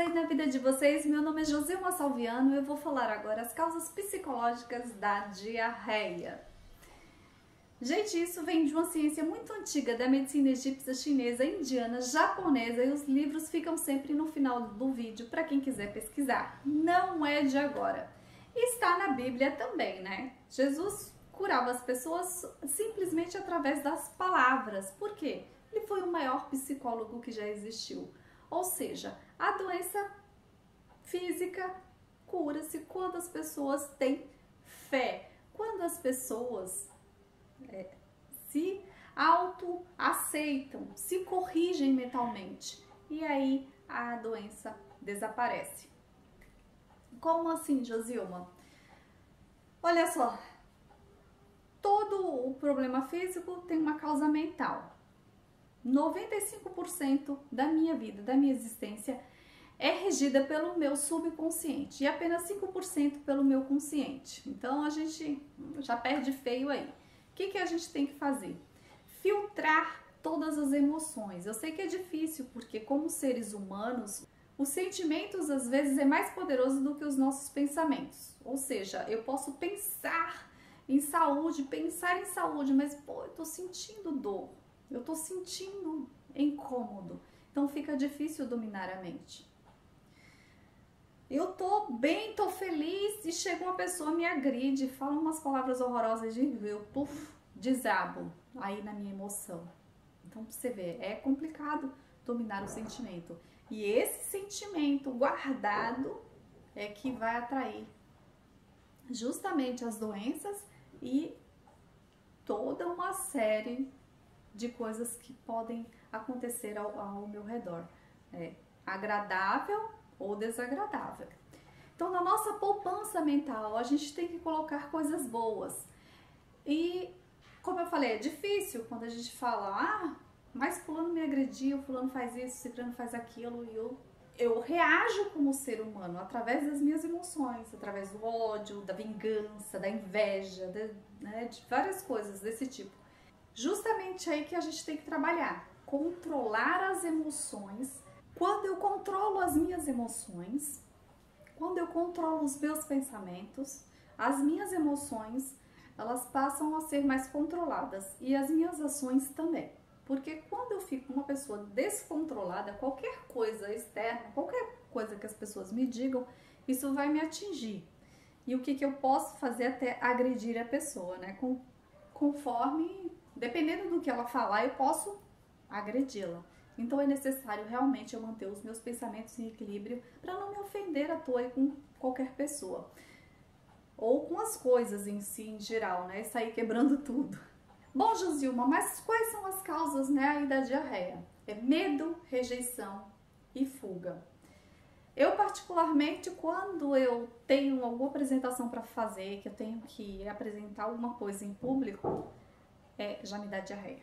aí na vida de vocês? Meu nome é Josilma Salviano e eu vou falar agora as causas psicológicas da diarreia. Gente, isso vem de uma ciência muito antiga da medicina egípcia, chinesa, indiana, japonesa e os livros ficam sempre no final do vídeo para quem quiser pesquisar. Não é de agora. E está na Bíblia também, né? Jesus curava as pessoas simplesmente através das palavras. Por quê? Ele foi o maior psicólogo que já existiu. Ou seja, a doença física cura-se quando as pessoas têm fé, quando as pessoas se autoaceitam, se corrigem mentalmente e aí a doença desaparece. Como assim, Josilma? Olha só, todo o problema físico tem uma causa mental. 95% da minha vida, da minha existência, é regida pelo meu subconsciente e apenas 5% pelo meu consciente. Então a gente já perde feio aí. O que a gente tem que fazer? Filtrar todas as emoções. Eu sei que é difícil porque como seres humanos, os sentimentos às vezes é mais poderoso do que os nossos pensamentos. Ou seja, eu posso pensar em saúde, mas pô, eu tô sentindo dor. Eu tô sentindo incômodo, então fica difícil dominar a mente. Eu tô bem, tô feliz e chega uma pessoa, me agride, fala umas palavras horrorosas e eu desabo aí na minha emoção. Então pra você ver, é complicado dominar o sentimento. E esse sentimento guardado é que vai atrair justamente as doenças e toda uma série de coisas que podem acontecer ao meu redor, agradável ou desagradável. Então, na nossa poupança mental, a gente tem que colocar coisas boas. E, como eu falei, é difícil quando a gente fala, mas fulano me agrediu, fulano faz isso, ciclano faz aquilo, e eu reajo como ser humano através das minhas emoções, através do ódio, da vingança, da inveja, de várias coisas desse tipo. Justamente aí que a gente tem que trabalhar, controlar as emoções. Quando eu controlo as minhas emoções, quando eu controlo os meus pensamentos, as minhas emoções, elas passam a ser mais controladas e as minhas ações também. Porque quando eu fico uma pessoa descontrolada, qualquer coisa externa, qualquer coisa que as pessoas me digam, isso vai me atingir. E o que eu posso fazer até agredir a pessoa, né? Conforme... Dependendo do que ela falar, eu posso agredi-la. Então é necessário realmente eu manter os meus pensamentos em equilíbrio para não me ofender à toa com qualquer pessoa. Ou com as coisas em si, em geral, né? Sair quebrando tudo. Bom, Josilma, mas quais são as causas, né, aí da diarreia? É medo, rejeição e fuga. Eu, particularmente, quando eu tenho alguma apresentação para fazer, que eu tenho que apresentar alguma coisa em público, já me dá diarreia.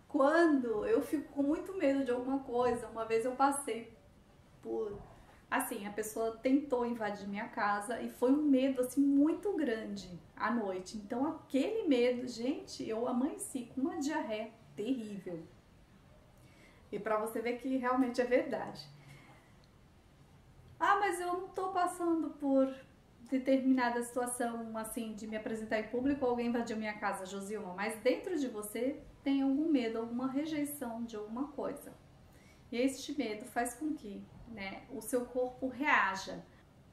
Quando eu fico com muito medo de alguma coisa, uma vez eu passei por... Assim, a pessoa tentou invadir minha casa e foi um medo, assim, muito grande à noite. Então, aquele medo, gente, eu amanheci com uma diarreia terrível. E pra você ver que realmente é verdade. Mas eu não tô passando por determinada situação, assim, de me apresentar em público ou alguém invadiu minha casa, Josilma, mas dentro de você tem algum medo, alguma rejeição de alguma coisa. E este medo faz com que, né, o seu corpo reaja.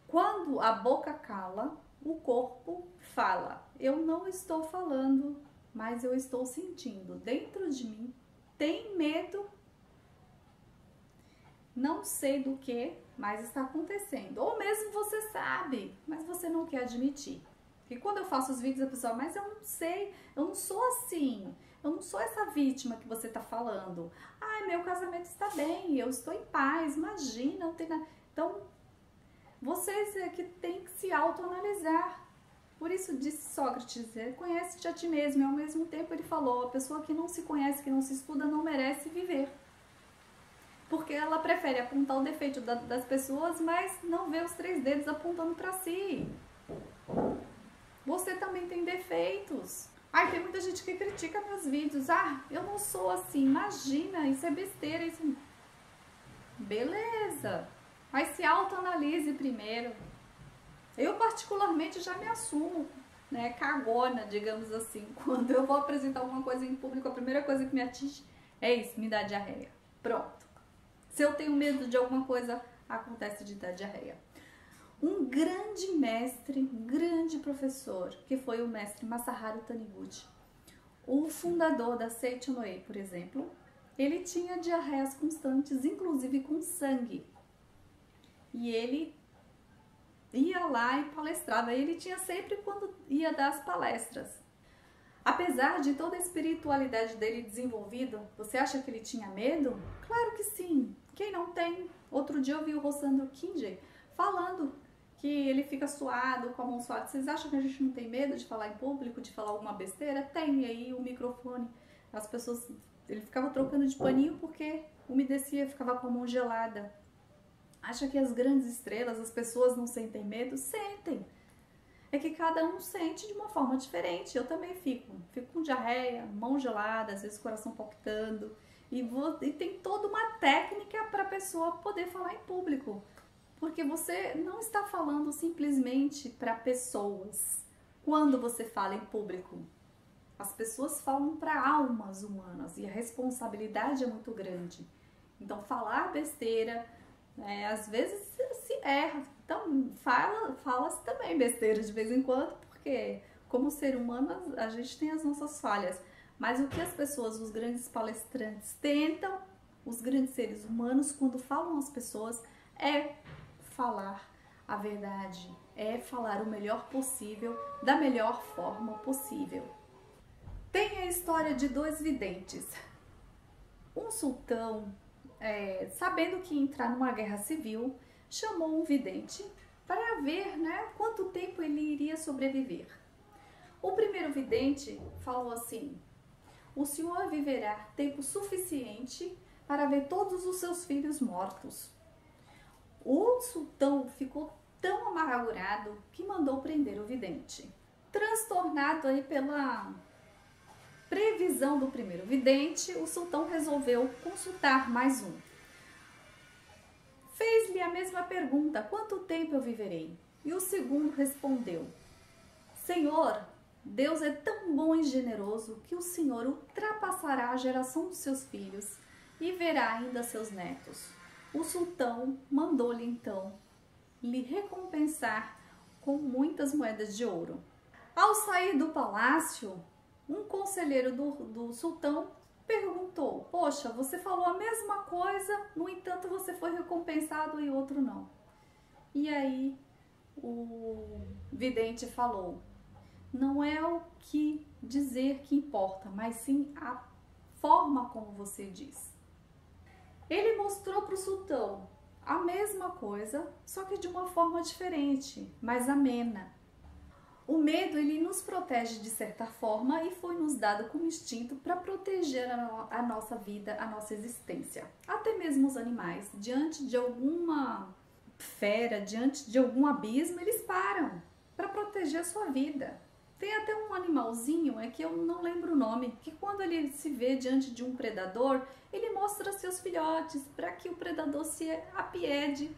Quando a boca cala, o corpo fala. Eu não estou falando, mas eu estou sentindo. Dentro de mim tem medo, não sei do que, mas está acontecendo. Ou mesmo você sabe, mas você não quer admitir. E quando eu faço os vídeos, a pessoa, mas eu não sei, eu não sou assim, eu não sou essa vítima que você está falando. Meu casamento está bem, eu estou em paz, imagina, não tem nada. Então, vocês é que tem que se autoanalisar. Por isso disse Sócrates, conhece-te a ti mesmo, e ao mesmo tempo ele falou, a pessoa que não se conhece, que não se estuda, não merece viver. Porque ela prefere apontar o defeito das pessoas, mas não vê os 3 dedos apontando para si. Você também tem defeitos. Tem muita gente que critica meus vídeos. Eu não sou assim, imagina, isso é besteira, isso... Beleza, mas se autoanalise primeiro. Eu particularmente já me assumo, né, cagona, digamos assim. Quando eu vou apresentar alguma coisa em público, a primeira coisa que me atinge é isso, me dá diarreia. Pronto. Se eu tenho medo de alguma coisa, acontece de dar diarreia. Um grande mestre, um grande professor, que foi o mestre Masaharu Taniguchi, o fundador da Seicho no Ei, por exemplo, ele tinha diarreias constantes, inclusive com sangue. E ele ia lá e palestrava. Ele tinha sempre quando ia dar as palestras. Apesar de toda a espiritualidade dele desenvolvida, você acha que ele tinha medo? Claro que sim. Quem não tem? Outro dia eu vi o Rosando Kinji falando que ele fica suado, com a mão suada. Vocês acham que a gente não tem medo de falar em público, de falar alguma besteira? Tem. E aí o microfone, as pessoas, ele ficava trocando de paninho porque umedecia, ficava com a mão gelada. Acha que as grandes estrelas, as pessoas não sentem medo? Sentem. É que cada um sente de uma forma diferente. Eu também fico com diarreia, mão gelada, às vezes coração palpitando. E tem toda uma técnica para a pessoa poder falar em público. Porque você não está falando simplesmente para pessoas. Quando você fala em público, as pessoas falam para almas humanas e a responsabilidade é muito grande. Então, falar besteira, às vezes se erra. Então, fala-se também besteira de vez em quando, porque como ser humano a gente tem as nossas falhas. Mas o que as pessoas, os grandes palestrantes tentam, os grandes seres humanos, quando falam às pessoas, é falar a verdade, é falar o melhor possível, da melhor forma possível. Tem a história de dois videntes. Um sultão, sabendo que ia entrar numa guerra civil, chamou um vidente para ver, quanto tempo ele iria sobreviver. O primeiro vidente falou assim: o senhor viverá tempo suficiente para ver todos os seus filhos mortos. O sultão ficou tão amargurado que mandou prender o vidente. Transtornado aí pela previsão do primeiro vidente, o sultão resolveu consultar mais um. Fez-lhe a mesma pergunta: quanto tempo eu viverei? E o segundo respondeu: Senhor, Deus é tão bom e generoso que o Senhor ultrapassará a geração dos seus filhos e verá ainda seus netos. O sultão mandou-lhe então lhe recompensar com muitas moedas de ouro. Ao sair do palácio, um conselheiro do sultão perguntou: poxa, você falou a mesma coisa, no entanto você foi recompensado e outro não. E aí o vidente falou: não é o que dizer que importa, mas sim a forma como você diz. Ele mostrou para o sultão a mesma coisa, só que de uma forma diferente, mais amena. O medo, ele nos protege de certa forma e foi nos dado como instinto para proteger a nossa vida, a nossa existência. Até mesmo os animais, diante de alguma fera, diante de algum abismo, eles param para proteger a sua vida. Tem até um animalzinho, que eu não lembro o nome, que quando ele se vê diante de um predador, ele mostra seus filhotes para que o predador se apiede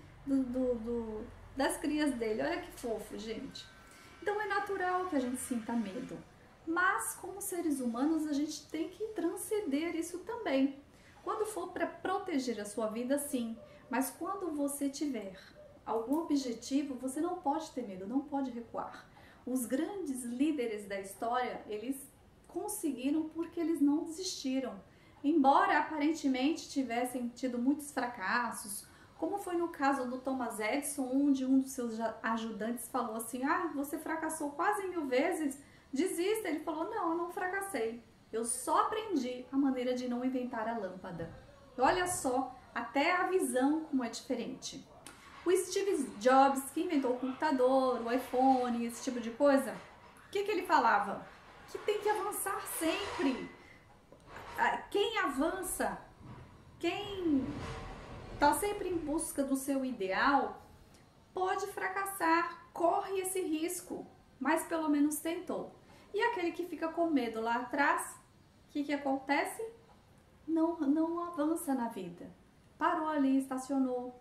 das crias dele. Olha que fofo, gente. Então é natural que a gente sinta medo, mas como seres humanos a gente tem que transcender isso também. Quando for para proteger a sua vida, sim, mas quando você tiver algum objetivo, você não pode ter medo, não pode recuar. Os grandes líderes da história, eles conseguiram porque eles não desistiram. Embora aparentemente tivessem tido muitos fracassos, como foi no caso do Thomas Edison, onde um dos seus ajudantes falou assim: você fracassou quase 1000 vezes, desista. Ele falou: não, eu não fracassei, eu só aprendi a maneira de não inventar a lâmpada. Olha só, até a visão como é diferente. O Steve Jobs, que inventou o computador, o iPhone, esse tipo de coisa, o que ele falava? Que tem que avançar sempre. Quem avança, quem está sempre em busca do seu ideal, pode fracassar, corre esse risco, mas pelo menos tentou. E aquele que fica com medo lá atrás, o que acontece? Não avança na vida. parou ali, estacionou.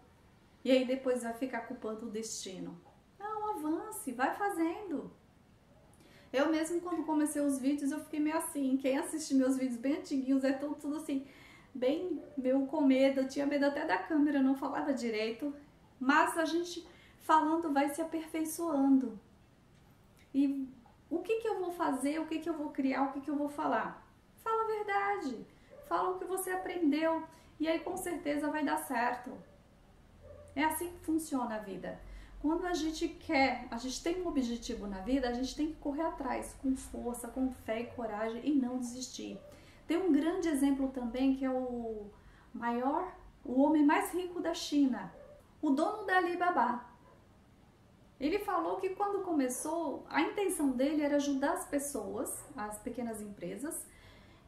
E aí depois vai ficar culpando o destino. Não, avance, vai fazendo. Eu mesmo, quando comecei os vídeos, eu fiquei meio assim. Quem assiste meus vídeos bem antiguinhos é tudo assim, bem meio com medo. Eu tinha medo até da câmera, eu não falava direito. Mas a gente falando vai se aperfeiçoando. E o que eu vou fazer, o que eu vou criar, o que eu vou falar? Fala a verdade, fala o que você aprendeu e aí com certeza vai dar certo. É assim que funciona a vida. Quando a gente quer, a gente tem um objetivo na vida, a gente tem que correr atrás com força, com fé e coragem e não desistir. Tem um grande exemplo também que é o homem mais rico da China, o dono da Alibaba. Ele falou que quando começou, a intenção dele era ajudar as pessoas, as pequenas empresas,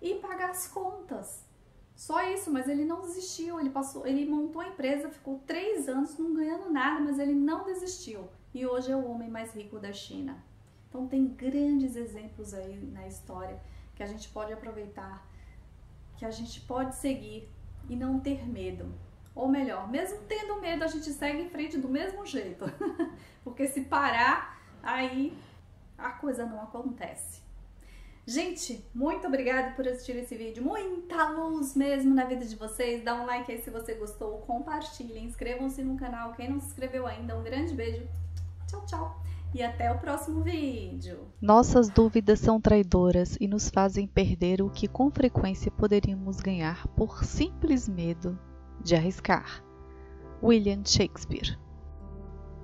e pagar as contas. Só isso, mas ele não desistiu. Ele montou a empresa, ficou 3 anos não ganhando nada, mas ele não desistiu. E hoje é o homem mais rico da China. Então tem grandes exemplos aí na história que a gente pode aproveitar, que a gente pode seguir e não ter medo. Ou melhor, mesmo tendo medo, a gente segue em frente do mesmo jeito. Porque se parar, aí a coisa não acontece. Gente, muito obrigada por assistir esse vídeo. Muita luz mesmo na vida de vocês. Dá um like aí se você gostou, compartilhem, inscrevam-se no canal. Quem não se inscreveu ainda, um grande beijo. Tchau, tchau. E até o próximo vídeo. Nossas dúvidas são traidoras e nos fazem perder o que com frequência poderíamos ganhar por simples medo de arriscar. William Shakespeare.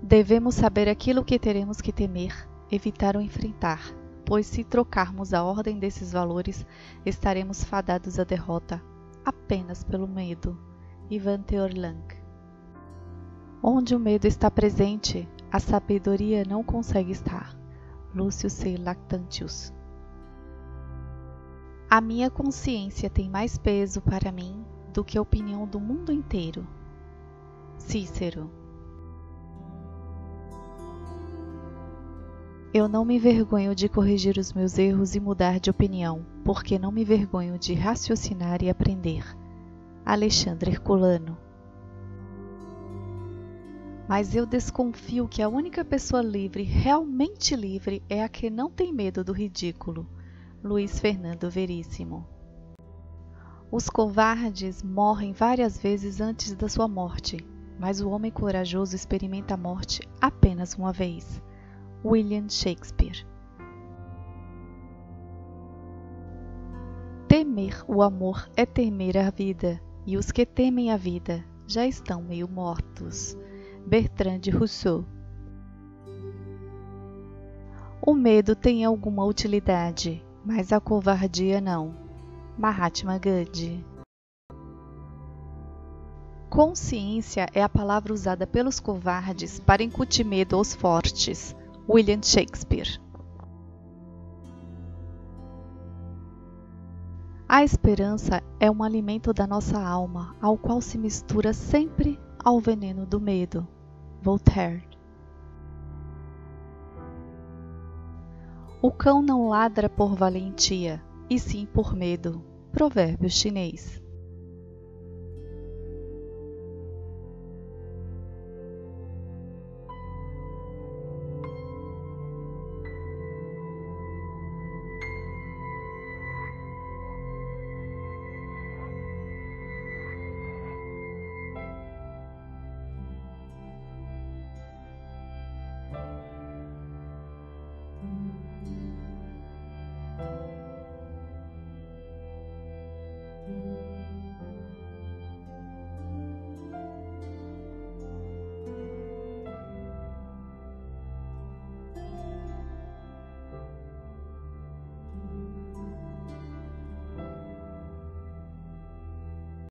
Devemos saber aquilo que teremos que temer, evitar ou enfrentar, pois se trocarmos a ordem desses valores, estaremos fadados à derrota, apenas pelo medo. Ivan Teorlang. Onde o medo está presente, a sabedoria não consegue estar. Lúcio C. Lactantius. A minha consciência tem mais peso para mim do que a opinião do mundo inteiro. Cícero. Eu não me envergonho de corrigir os meus erros e mudar de opinião, porque não me envergonho de raciocinar e aprender. Alexandre Herculano. Mas eu desconfio que a única pessoa livre, realmente livre, é a que não tem medo do ridículo. Luiz Fernando Veríssimo. Os covardes morrem várias vezes antes da sua morte, mas o homem corajoso experimenta a morte apenas uma vez. William Shakespeare. Temer o amor é temer a vida, e os que temem a vida já estão meio mortos. Bertrand Rousseau. O medo tem alguma utilidade, mas a covardia não. Mahatma Gandhi. Consciência é a palavra usada pelos covardes para incutir medo aos fortes. William Shakespeare. A esperança é um alimento da nossa alma, ao qual se mistura sempre ao veneno do medo. Voltaire. O cão não ladra por valentia, e sim por medo. Provérbio chinês.